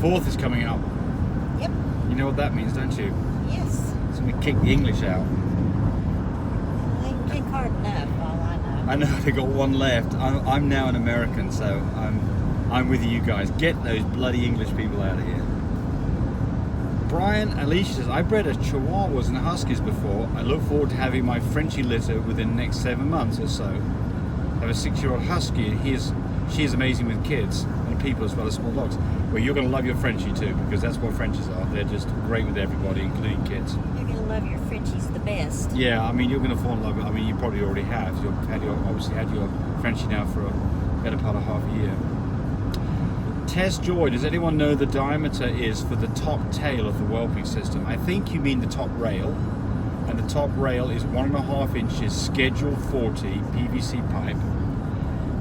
4th is coming up. Yep. You know what that means, don't you? Yes. It's going to kick the English out. They can kick hard enough, all I know. I know they got one left. I'm now an American, so I'm with you guys. Get those bloody English people out of here. Brian Alicia says, I bred a Chihuahuas and Huskies before. I look forward to having my Frenchie litter within the next 7 months or so. I have a 6-year-old Husky, and she is amazing with kids and people as well as small dogs. Well, you're going to love your Frenchie too, because that's what Frenchies are. They're just great with everybody, including kids. You're going to love your Frenchies the best. Yeah, I mean, you're going to fall in love with, I mean, you probably already have. You've obviously had your Frenchie now for a better part of half a year. Tess Joy, does anyone know the diameter is for the top tail of the whelping system? I think you mean the top rail, and the top rail is 1.5 inches Schedule 40 PVC pipe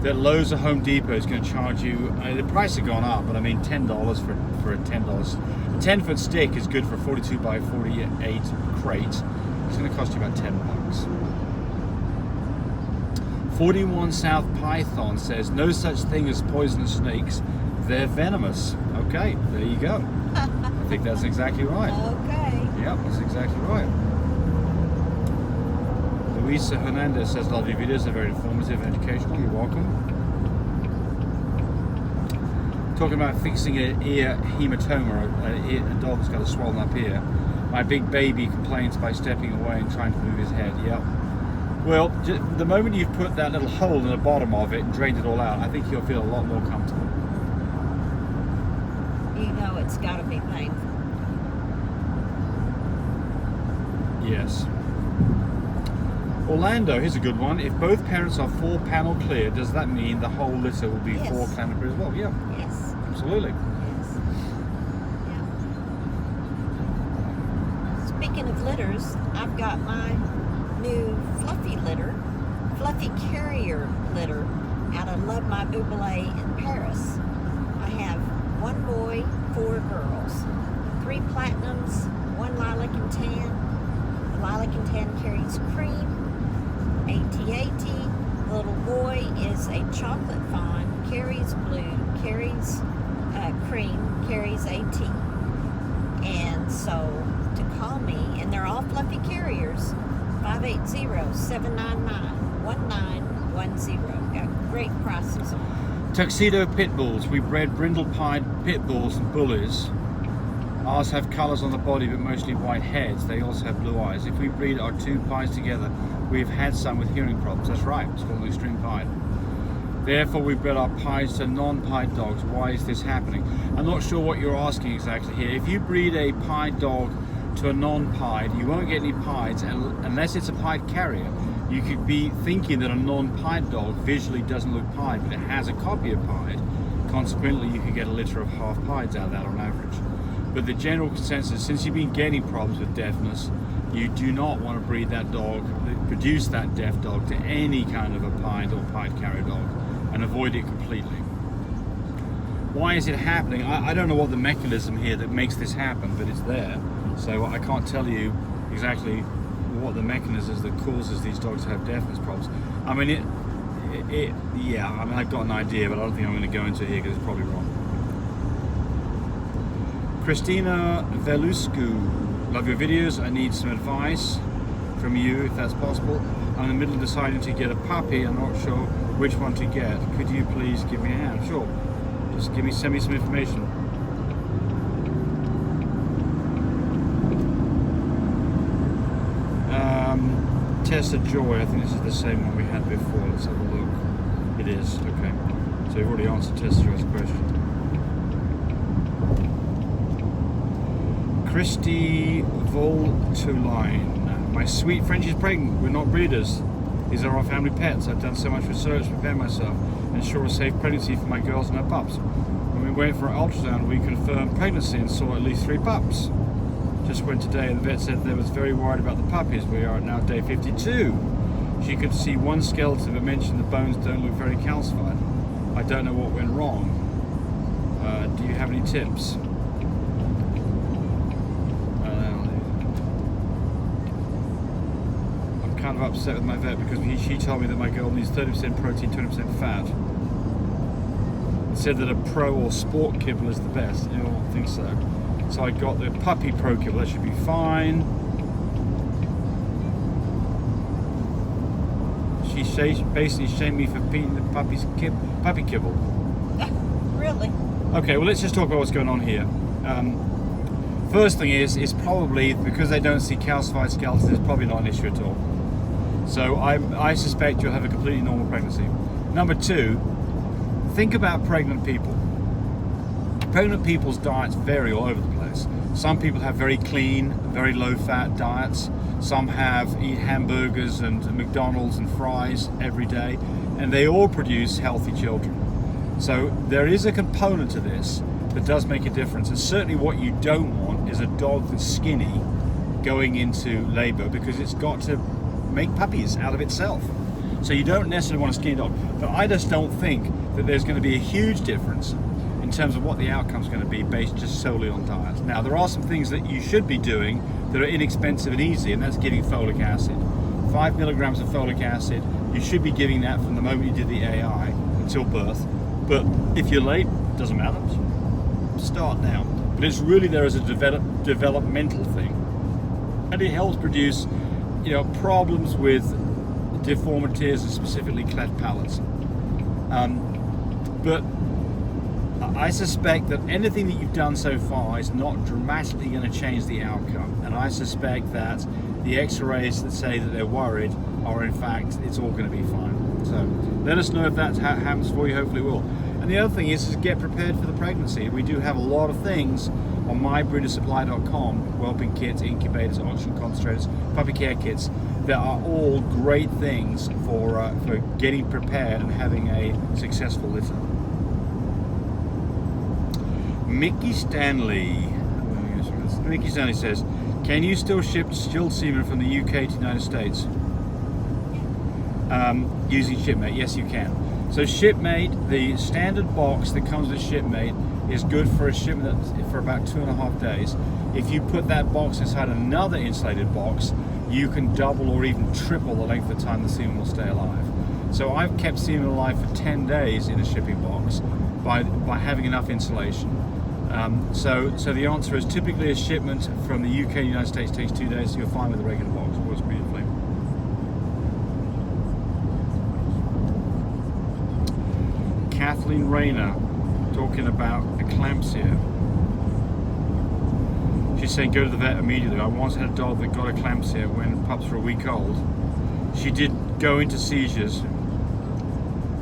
that Lowe's or Home Depot is going to charge you. The price has gone up, but I mean $10 for a $10. A 10-foot stick is good for a 42 by 48 crate. It's going to cost you about $10. 41 South Python says, no such thing as poisonous snakes. They're venomous. Okay, there you go. I think that's exactly right. Okay. Yep, that's exactly right. Luisa Hernandez says, lovely videos, they're very informative and educational. You're welcome. Talking about fixing an ear hematoma, a dog's got a swollen up ear. My big baby complains by stepping away and trying to move his head. Yep. Well, the moment you've put that little hole in the bottom of it and drained it all out, I think you'll feel a lot more comfortable. You know it's got to be painful. Yes. Orlando, here's a good one. If both parents are 4-panel clear, does that mean the whole litter will be Yes. 4 caliber as well? Yeah. Yes. Absolutely. Yes. Yeah. Speaking of litters, I've got my new fluffy carrier litter out of Love My Buble in Paris. I have 1 boy, 4 girls, 3 platinums, 1 lilac and tan. The lilac and tan carries cream, AT-AT. The little boy is a chocolate fawn, carries blue, carries cream, carries AT. And so to call me, and they're all fluffy carriers, 580-799-1910. Got great prices on them. Tuxedo Pit Bulls. We bred brindle pied Pit Bulls and Bullies. Ours have colours on the body but mostly white heads. They also have blue eyes. If we breed our 2 pies together, we've had some with hearing problems. That's right, it's called an extreme pied. Therefore we bred our pies to non-pied dogs. Why is this happening? I'm not sure what you're asking exactly here. If you breed a pied dog to a non-pied, you won't get any pieds unless it's a pied carrier. You could be thinking that a non-pied dog visually doesn't look pied, but it has a copy of pied. Consequently, you could get a litter of half pieds out of that on average. But the general consensus, since you've been getting problems with deafness, you do not want to breed that dog, produce that deaf dog to any kind of a pied or pied carrier dog, and avoid it completely. Why is it happening? I don't know what the mechanism here that makes this happen, but it's there. So I can't tell you exactly what the mechanism is that causes these dogs to have deafness problems. I mean, yeah, I mean, I've got an idea, but I don't think I'm going to go into it here because it's probably wrong. Christina Veluscu, love your videos. I need some advice from you, if that's possible. I'm in the middle of deciding to get a puppy. I'm not sure which one to get. Could you please give me a hand? Sure. Just send me some information. Tessa Joy, I think this is the same one we had before. Let's have a look. It is, okay. So we've already answered Tessa Joy's question. Christy Voltuline. My sweet Frenchie is pregnant. We're not breeders. These are our family pets. I've done so much research to prepare myself and ensure a safe pregnancy for my girls and our pups. When we went for an ultrasound, we confirmed pregnancy and saw at least 3 pups. Just went today and the vet said they was very worried about the puppies. We are now day 52. She could see 1 skeleton but mentioned the bones don't look very calcified. I don't know what went wrong. Do you have any tips? I'm kind of upset with my vet because she told me that my girl needs 30% protein, 20% fat. said that a pro or sport kibble is the best. I don't think so. So I got the puppy pro kibble. That should be fine. She basically shamed me for eating the puppy kibble. Really? Okay, well let's just talk about what's going on here. First thing is probably because they don't see calcified skeletons, it's probably not an issue at all. So I suspect you'll have a completely normal pregnancy. Number two, think about pregnant people. Pregnant people's diets vary all over the place. Some people have very clean, very low-fat diets. Some eat hamburgers and McDonald's and fries every day, and they all produce healthy children. So there is a component to this that does make a difference. And certainly what you don't want is a dog that's skinny going into labor, because it's got to make puppies out of itself. So you don't necessarily want a skinny dog. But I just don't think that there's going to be a huge difference in terms of what the outcome's going to be based just solely on diet. Now, there are some things that you should be doing that are inexpensive and easy, and that's giving folic acid. 5 milligrams of folic acid, you should be giving that from the moment you did the AI until birth. But if you're late, it doesn't matter. Start now. But it's really there as a developmental thing, and it helps produce, problems with deformities and specifically cleft palates. But I suspect that anything that you've done so far is not dramatically going to change the outcome, and I suspect that the x-rays that say that they're worried are in fact it's all going to be fine. So let us know if that happens for you. Hopefully it will. And the other thing is get prepared for the pregnancy. We do have a lot of things on mybreedersupply.com: whelping kits, incubators, oxygen concentrators, puppy care kits, that are all great things for getting prepared and having a successful litter. Mickey Stanley says, can you still ship chilled semen from the UK to the United States using Shipmate? Yes, you can. So Shipmate, the standard box that comes with Shipmate, is good for a shipment for about 2.5 days. If you put that box inside another insulated box, you can double or even triple the length of time the semen will stay alive. So I've kept semen alive for 10 days in a shipping box by having enough insulation. So the answer is typically a shipment from the UK to the United States takes 2 days, so you're fine with a regular box. It works beautifully. Kathleen Rayner talking about eclampsia. She's saying go to the vet immediately. I once had a dog that got eclampsia when pups were a week old. She did go into seizures.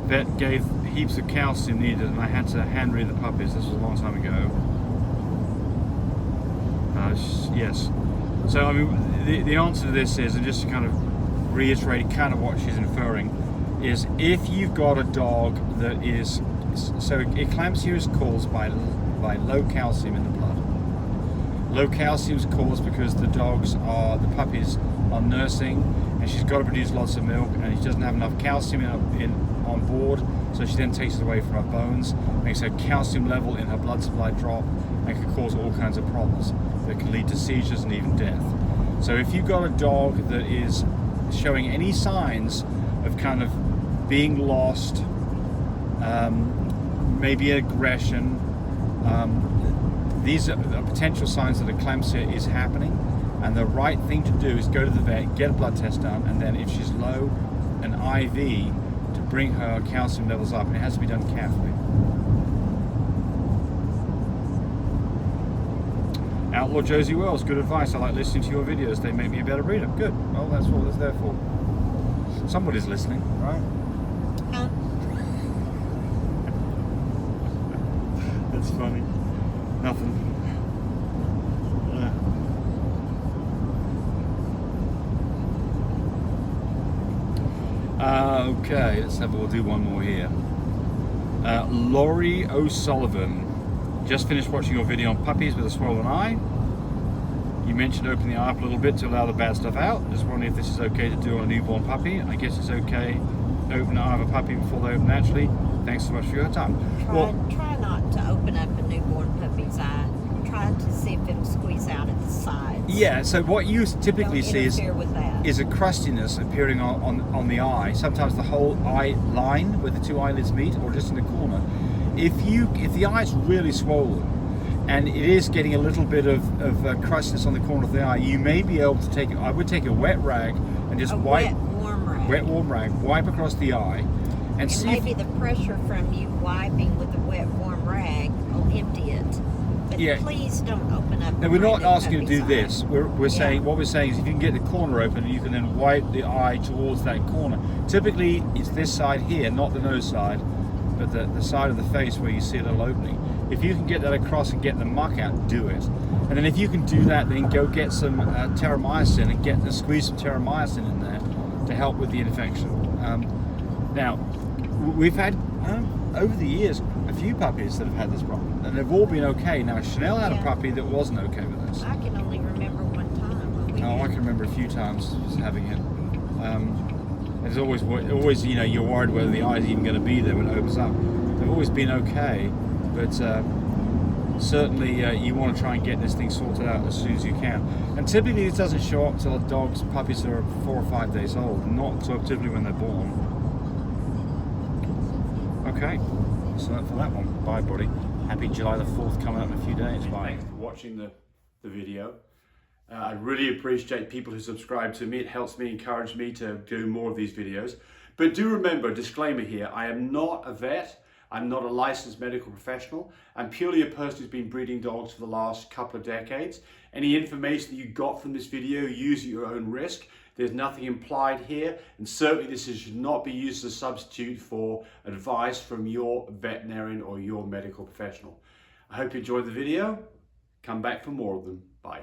Vet gave heaps of calcium needed, and I had to hand rear the puppies. This was a long time ago. Yes. So I mean, the answer to this is, and just to kind of reiterate kind of what she's inferring, is if you've got a dog that is, so eclampsia is caused by low calcium in the blood. Low calcium is caused because the puppies are nursing, and she's got to produce lots of milk, and she doesn't have enough calcium on board, so she then takes it away from her bones, makes her calcium level in her blood supply drop, and can cause all kinds of problems that can lead to seizures and even death. So if you've got a dog that is showing any signs of kind of being lost, maybe aggression, these are potential signs that eclampsia is happening, and the right thing to do is go to the vet, get a blood test done, and then if she's low, an IV to bring her calcium levels up, and it has to be done carefully. Outlaw Josie Wells, good advice. I like listening to your videos. They make me a better breeder. Good. Well, that's what it's there for. Somebody's listening, right? That's funny. Nothing. Okay, we'll do one more here. Laurie O'Sullivan. Just finished watching your video on puppies with a swollen eye. You mentioned opening the eye up a little bit to allow the bad stuff out. Just wondering if this is okay to do on a newborn puppy. I guess it's okay to open the eye of a puppy before they open naturally. Thanks so much for your time. Try not to open up a newborn puppy's eye. Try to see if it'll squeeze out at the sides. Yeah, so what you typically see is a crustiness appearing on the eye. Sometimes the whole eye line where the two eyelids meet, or just in the corner. if the eye is really swollen and it is getting a little bit of crustiness on the corner of the eye, you may be able to take it. I would take a wet rag and just wipe, wet warm rag, wipe across the eye, and see. Maybe the pressure from you wiping with the wet warm rag will empty it. But yeah. Please don't open up. Now, we're not asking you to do this. this. We're saying, what we're saying is if you can get the corner open, you can then wipe the eye towards that corner. Typically, it's this side here, not the nose side, but the side of the face where you see a little opening. If you can get that across and get the muck out, do it. And then if you can do that, then go get some terramycin and squeeze some terramycin in there to help with the infection. Now, we've had, over the years, a few puppies that have had this problem, and they've all been okay. Now, Chanel had a puppy that wasn't okay with this. I can only remember one time. I can remember a few times having it. There's always, you know, you're worried whether the eye's even going to be there when it opens up. They've always been okay, but certainly you want to try and get this thing sorted out as soon as you can. And typically it doesn't show up till puppies are 4 or 5 days old, not so typically when they're born. Okay, so for that one, bye buddy. Happy July the 4th coming up in a few days. Bye. Thanks for watching the video. I really appreciate people who subscribe to me. It helps me, encourage me to do more of these videos. But do remember, disclaimer here, I am not a vet. I'm not a licensed medical professional. I'm purely a person who's been breeding dogs for the last couple of decades. Any information that you got from this video, use at your own risk. There's nothing implied here, and certainly this should not be used as a substitute for advice from your veterinarian or your medical professional. I hope you enjoyed the video. Come back for more of them. Bye.